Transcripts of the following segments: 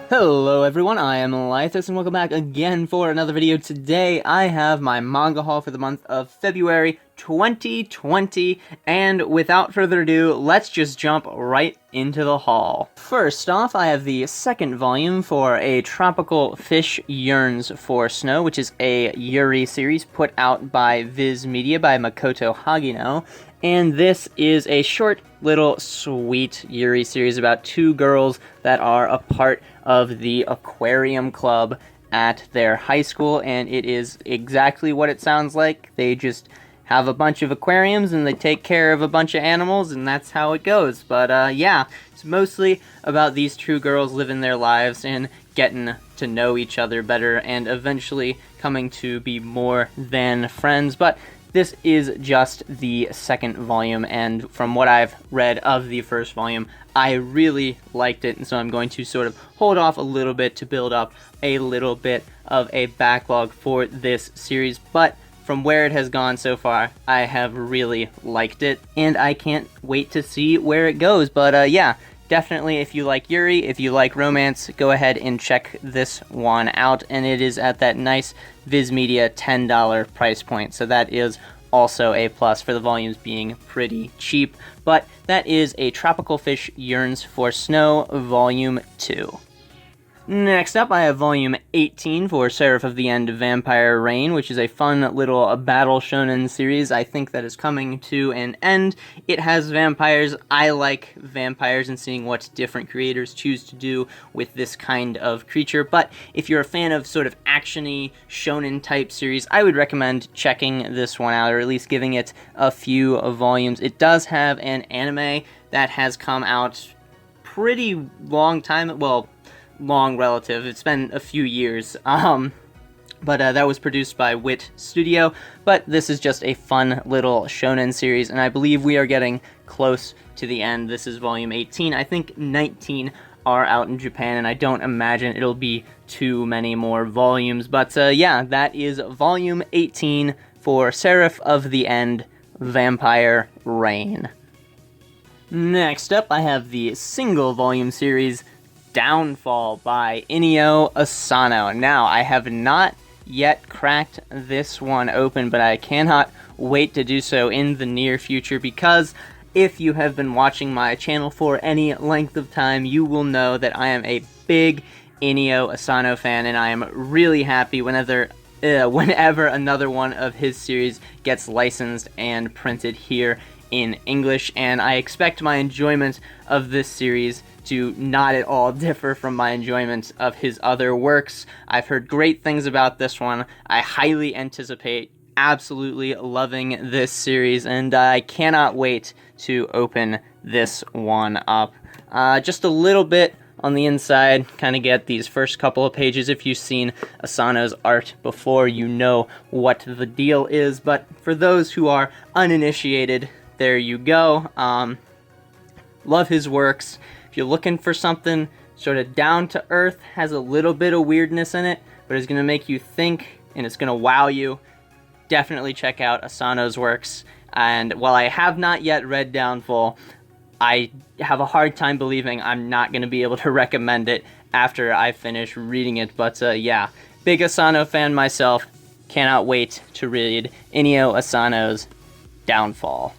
Hello everyone, I am Laethas and welcome back again for another video. Today I have my manga haul for the month of February 2020, and without further ado, let's just jump right into the haul. First off, I have the second volume for A Tropical Fish Yearns for Snow, which is a Yuri series put out by Viz Media by Makoto Hagino. And this is a short, little, sweet Yuri series about two girls that are a part of the aquarium club at their high school, and it is exactly what it sounds like. They just have a bunch of aquariums and they take care of a bunch of animals, and that's how it goes. But yeah, it's mostly about these two girls living their lives and getting to know each other better and eventually coming to be more than friends. But this is just the second volume, and from what I've read of the first volume, I really liked it, and so I'm going to sort of hold off a little bit to build up a little bit of a backlog for this series. But from where it has gone so far, I have really liked it, and I can't wait to see where it goes. But yeah, definitely if you like Yuri, if you like romance, go ahead and check this one out, and it is at that nice Viz Media $10 price point, so that is also a plus for the volumes being pretty cheap. But that is A Tropical Fish Yearns for Snow, Volume 2. Next up, I have Volume 18 for Seraph of the End Vampire Reign, which is a fun little battle shonen series. I think that is coming to an end. It has vampires. I like vampires and seeing what different creators choose to do with this kind of creature. But if you're a fan of sort of action-y shonen type series, I would recommend checking this one out, or at least giving it a few volumes. It does have an anime that has come out pretty long time, well, long relative. It's been a few years. But that was produced by Wit Studio. But this is just a fun little shonen series, and I believe we are getting close to the end. This is volume 18. I think 19 are out in Japan, and I don't imagine it'll be too many more volumes. But yeah, that is volume 18 for Seraph of the End Vampire Reign. Next up, I have the single volume series Downfall by Inio Asano. Now, I have not yet cracked this one open, but I cannot wait to do so in the near future, because if you have been watching my channel for any length of time, you will know that I am a big Inio Asano fan, and I am really happy whenever another one of his series gets licensed and printed here in English, and I expect my enjoyment of this series to not at all differ from my enjoyment of his other works. I've heard great things about this one. I highly anticipate absolutely loving this series, and I cannot wait to open this one up. Just a little bit on the inside, kind of get these first couple of pages. If you've seen Asano's art before, you know what the deal is, but for those who are uninitiated, there you go. Love his works. If you're looking for something sort of down to earth, has a little bit of weirdness in it, but is going to make you think and it's going to wow you, definitely check out Asano's works. And while I have not yet read Downfall, I have a hard time believing I'm not going to be able to recommend it after I finish reading it. But yeah, big Asano fan myself. Cannot wait to read Inio Asano's Downfall.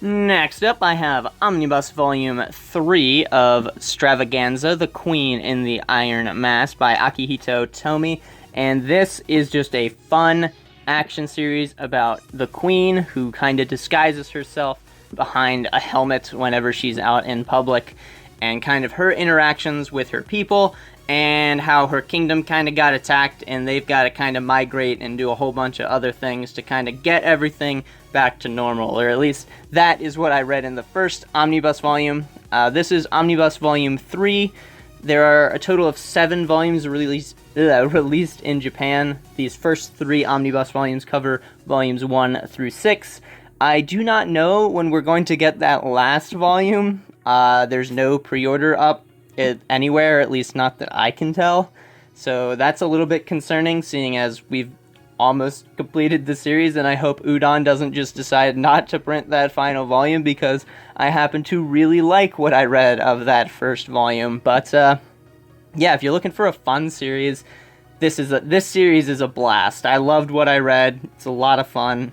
Next up, I have Omnibus Volume 3 of Stravaganza, The Queen in the Iron Mask by Akihito Tomi, and this is just a fun action series about the Queen who kind of disguises herself behind a helmet whenever she's out in public, and kind of her interactions with her people, and how her kingdom kind of got attacked, and they've got to kind of migrate and do a whole bunch of other things to kind of get everything back to normal, or at least that is what I read in the first Omnibus volume. This is Omnibus Volume 3. There are a total of 7 volumes released in Japan. These first 3 Omnibus volumes cover volumes 1 through 6. I do not know when we're going to get that last volume. There's no pre-order up anywhere, at least not that I can tell. So that's a little bit concerning, seeing as we've almost completed the series, and I hope Udon doesn't just decide not to print that final volume, because I happen to really like what I read of that first volume. But yeah, if you're looking for a fun series, this series is a blast. I loved what I read. It's a lot of fun.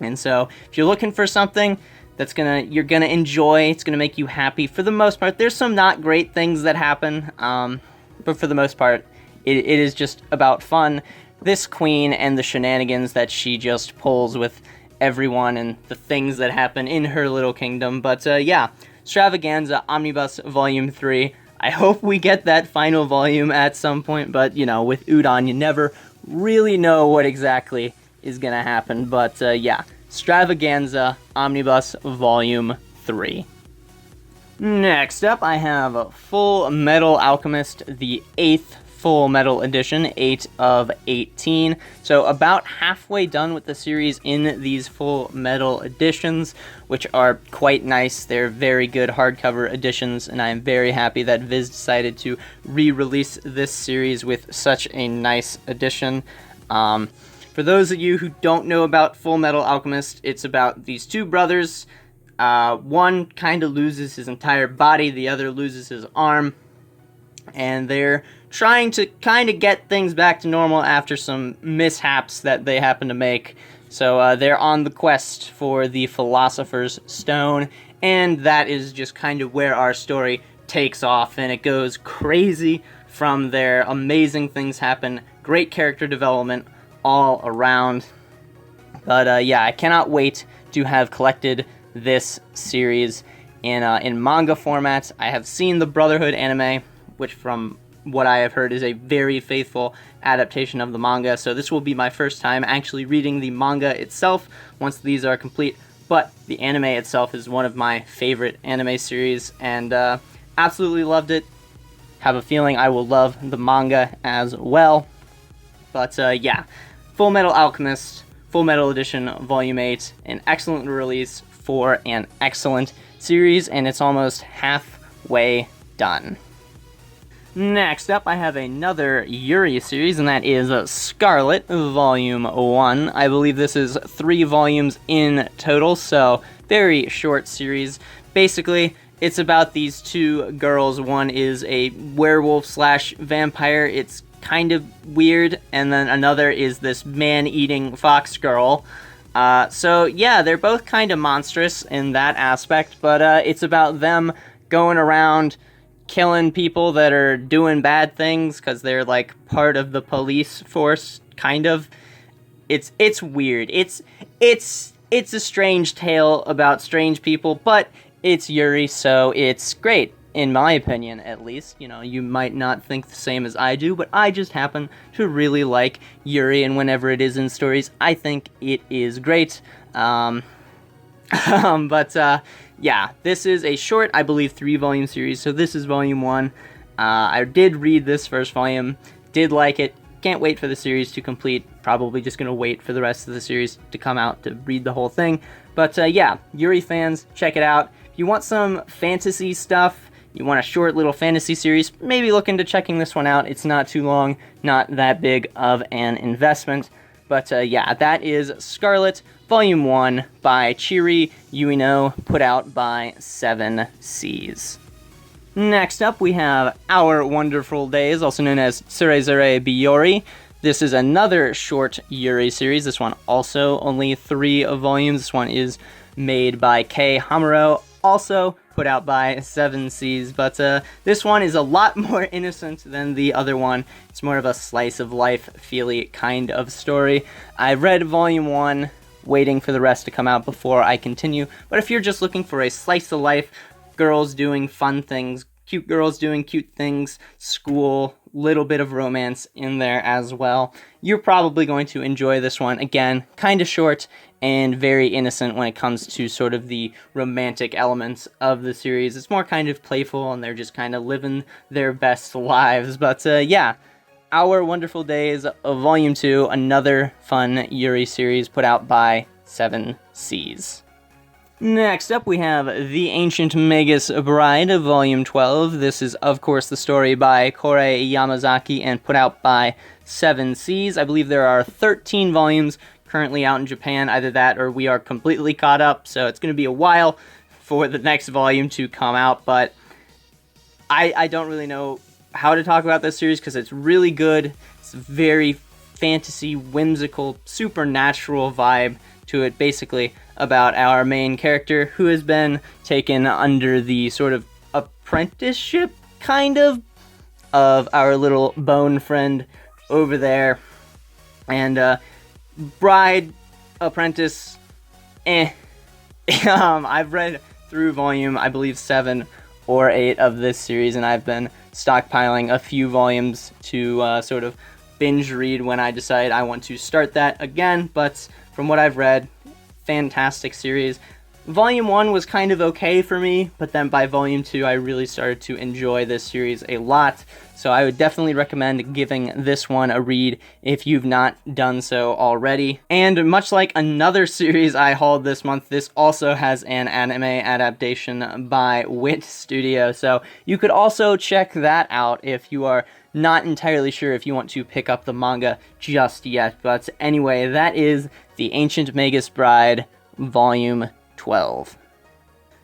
And so, if you're looking for something that's you're gonna enjoy, it's gonna make you happy for the most part. There's some not great things that happen, but for the most part, it is just about fun. This queen and the shenanigans that she just pulls with everyone and the things that happen in her little kingdom. But yeah, Stravaganza Omnibus Volume 3. I hope we get that final volume at some point, but you know, with Udon, you never really know what exactly is gonna happen. But yeah, Stravaganza Omnibus Volume 3. Next up, I have Fullmetal Alchemist, the 8th Fullmetal edition, 8 of 18. So about halfway done with the series in these Fullmetal editions, which are quite nice. They're very good hardcover editions, and I am very happy that Viz decided to re-release this series with such a nice edition. For those of you who don't know about Fullmetal Alchemist, it's about these two brothers. One kind of loses his entire body, the other loses his arm, and they're trying to kind of get things back to normal after some mishaps that they happen to make. So they're on the quest for the Philosopher's Stone, and that is just kind of where our story takes off, and it goes crazy from there. Amazing things happen, great character development all around. But yeah, I cannot wait to have collected this series in manga format. I have seen the Brotherhood anime, which from what I have heard is a very faithful adaptation of the manga, so this will be my first time actually reading the manga itself once these are complete. But the anime itself is one of my favorite anime series, and absolutely loved it. Have a feeling I will love the manga as well. But yeah, Fullmetal Alchemist, Fullmetal Edition Volume 8, an excellent release for an excellent series, and it's almost halfway done. Next up, I have another Yuri series, and that is Scarlet Volume 1. I believe this is 3 volumes in total, so very short series. Basically, it's about these two girls. One is a werewolf/vampire. It's kind of weird, and then another is this man-eating fox girl. So yeah, they're both kind of monstrous in that aspect, but it's about them going around killing people that are doing bad things because they're like part of the police force, kind of. It's weird. It's a strange tale about strange people, but it's Yuri, so it's great, in my opinion, at least. You know, you might not think the same as I do, but I just happen to really like Yuri, and whenever it is in stories, I think it is great. Yeah, this is a short, I believe, 3-volume series, so this is Volume 1. I did read this first volume, did like it, can't wait for the series to complete, probably just gonna wait for the rest of the series to come out to read the whole thing. But yeah, Yuri fans, check it out. If you want some fantasy stuff, you want a short little fantasy series, maybe look into checking this one out. It's not too long, not that big of an investment. But yeah, that is Scarlet Volume 1 by Chiri Ueno, put out by 7 Seas. Next up, we have Our Wonderful Days, also known as Tsurezure Biyori. This is another short Yuri series. This one also only 3 volumes. This one is made by Kei Hamuro, also put out by 7 Seas. But this one is a lot more innocent than the other one. It's more of a slice of life, feely kind of story. I read Volume 1, waiting for the rest to come out before I continue. But if you're just looking for a slice of life, girls doing fun things, cute girls doing cute things, school, little bit of romance in there as well, you're probably going to enjoy this one. Again, kind of short and very innocent when it comes to sort of the romantic elements of the series. It's more kind of playful, and they're just kind of living their best lives. But yeah, Our Wonderful Days, Volume 2, another fun Yuri series put out by 7 Seas. Next up, we have The Ancient Magus Bride, Volume 12. This is, of course, the story by Korei Yamazaki and put out by 7 Seas. I believe there are 13 volumes currently out in Japan. Either that or we are completely caught up, so it's going to be a while for the next volume to come out, but I don't really know how to talk about this series because it's really good. It's very fantasy, whimsical, supernatural vibe to it, basically about our main character who has been taken under the sort of apprenticeship, kind of our little bone friend over there. And bride, apprentice, I've read through volume, I believe, 7 or 8 of this series, and I've been stockpiling a few volumes to sort of binge read when I decide I want to start that again. But from what I've read, fantastic series. Volume 1 was kind of okay for me, but then by Volume 2 I really started to enjoy this series a lot, so I would definitely recommend giving this one a read if you've not done so already. And much like another series I hauled this month, this also has an anime adaptation by Wit Studio, so you could also check that out if you are not entirely sure if you want to pick up the manga just yet. But anyway, that is The Ancient Magus Bride, Volume 12.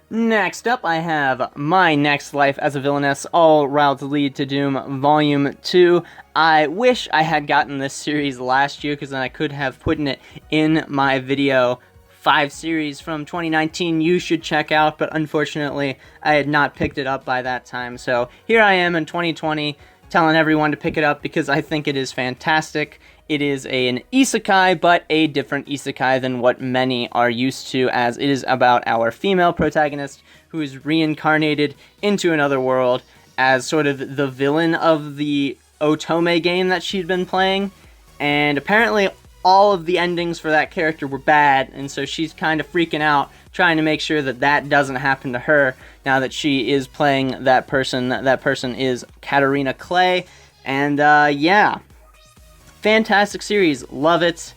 Next up, I have My Next Life as a Villainess, All Routes Lead to Doom, Volume 2. I wish I had gotten this series last year, because then I could have put it in my video 5 series from 2019 you should check out, but unfortunately, I had not picked it up by that time. So here I am in 2020, telling everyone to pick it up because I think it is fantastic. It is an isekai, but a different isekai than what many are used to, as it is about our female protagonist who is reincarnated into another world as sort of the villain of the Otome game that she'd been playing. And apparently all of the endings for that character were bad, and so she's kind of freaking out, trying to make sure that that doesn't happen to her now that she is playing that person. That person is Katarina Clay, and yeah. Fantastic series, love it.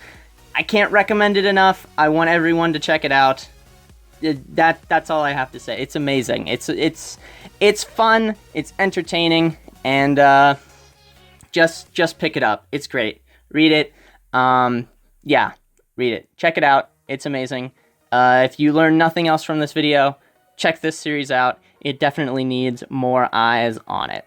I can't recommend it enough. I want everyone to check it out. That's all I have to say. It's amazing. It's fun. It's entertaining, and just pick it up. It's great. Read it. Yeah, read it. Check it out. It's amazing. If you learn nothing else from this video, check this series out. It definitely needs more eyes on it.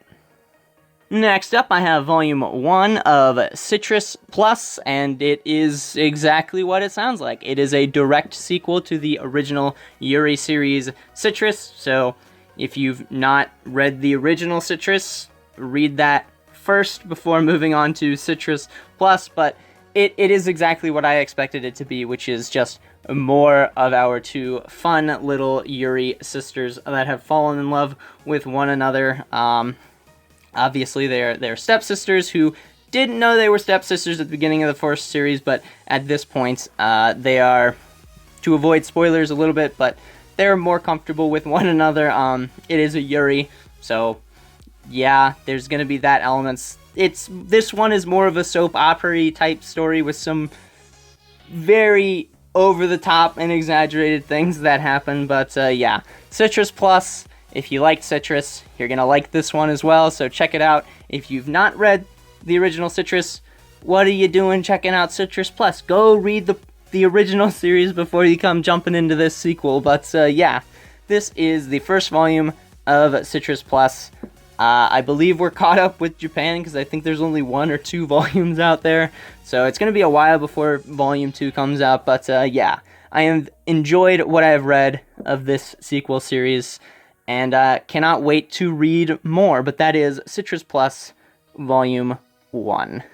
Next up, I have Volume 1 of Citrus Plus, and it is exactly what it sounds like. It is a direct sequel to the original Yuri series Citrus, so if you've not read the original Citrus, read that first before moving on to Citrus Plus, but it is exactly what I expected it to be, which is just more of our two fun little Yuri sisters that have fallen in love with one another. Obviously, they're stepsisters who didn't know they were stepsisters at the beginning of the first series, but at this point, they are, to avoid spoilers a little bit, but they're more comfortable with one another. It is a Yuri, so yeah, there's gonna be that elements. This one is more of a soap opera-y type story with some very over-the-top and exaggerated things that happen, but yeah, Citrus Plus. If you liked Citrus, you're going to like this one as well, so check it out. If you've not read the original Citrus, what are you doing checking out Citrus Plus? Go read the original series before you come jumping into this sequel. But yeah, this is the first volume of Citrus Plus. I believe we're caught up with Japan because I think there's only 1 or 2 volumes out there. So it's going to be a while before Volume 2 comes out. But yeah, I have enjoyed what I have read of this sequel series, and cannot wait to read more, but that is Citrus Plus, Volume 1.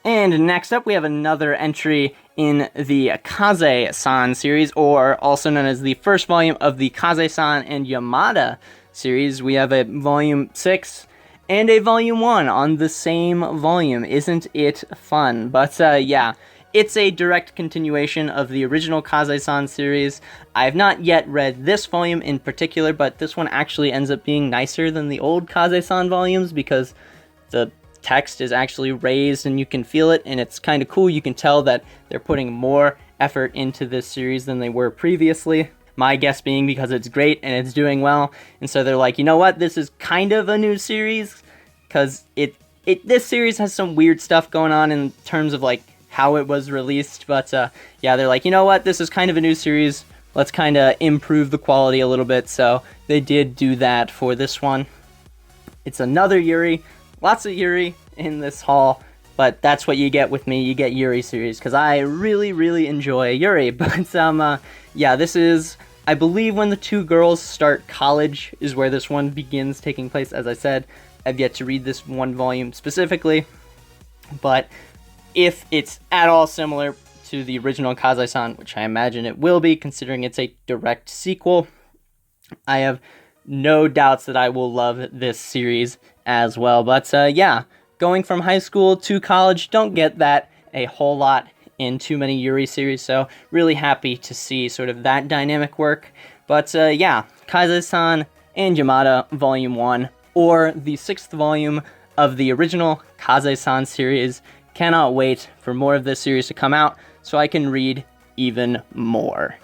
And next up, we have another entry in the Kase-san series, or also known as the first volume of the Kase-san and Yamada series. We have a Volume 6 and a Volume 1 on the same volume. Isn't it fun? But yeah, it's a direct continuation of the original Kase-san series. I have not yet read this volume in particular, but this one actually ends up being nicer than the old Kase-san volumes because the text is actually raised and you can feel it, and it's kind of cool. You can tell that they're putting more effort into this series than they were previously. My guess being because it's great and it's doing well, and so they're like, you know what, this is kind of a new series, because this series has some weird stuff going on in terms of like how it was released, but yeah, they're like, you know what, this is kind of a new series, let's kind of improve the quality a little bit, so they did do that for this one. It's another Yuri. Lots of Yuri in this haul, but that's what you get with me. You get Yuri series, because I really, really enjoy Yuri. But, yeah, this is, I believe, when the two girls start college is where this one begins taking place. As I said, I've yet to read this one volume specifically, but if it's at all similar to the original Kase-san, which I imagine it will be, considering it's a direct sequel, I have no doubts that I will love this series as well. But yeah, going from high school to college, don't get that a whole lot in too many Yuri series, so really happy to see sort of that dynamic work. But yeah, Kase-san and Yamada Volume 1, or the 6th volume of the original Kase-san series. Cannot wait for more of this series to come out so I can read even more.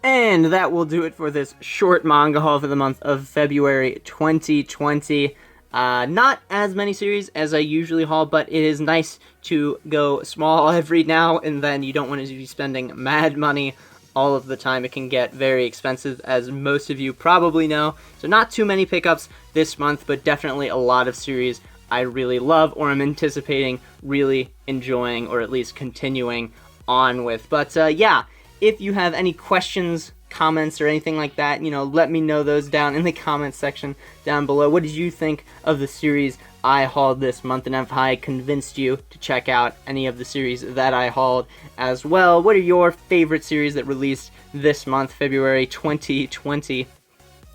And that will do it for this short manga haul for the month of February 2020. Not as many series as I usually haul, but it is nice to go small every now and then. You don't want to be spending mad money all of the time. It can get very expensive, as most of you probably know. So not too many pickups this month, but definitely a lot of series I really love, or I'm anticipating really enjoying, or at least continuing on with. But yeah, if you have any questions, comments, or anything like that, you know, let me know those down in the comments section down below. What did you think of the series I hauled this month, and have I convinced you to check out any of the series that I hauled as well? What are your favorite series that released this month, February 2020?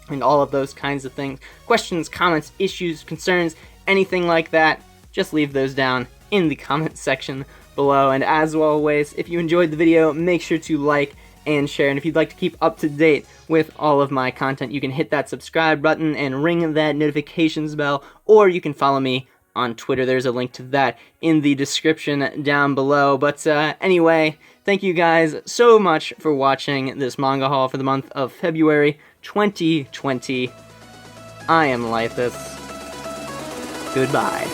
And all of those kinds of things. Questions, comments, issues, concerns, anything like that, just leave those down in the comment section below. And as always, if you enjoyed the video, make sure to like and share. And if you'd like to keep up to date with all of my content, you can hit that subscribe button and ring that notifications bell, or you can follow me on Twitter. There's a link to that in the description down below. But anyway, thank you guys so much for watching this manga haul for the month of February 2020. I am Laethas. Goodbye.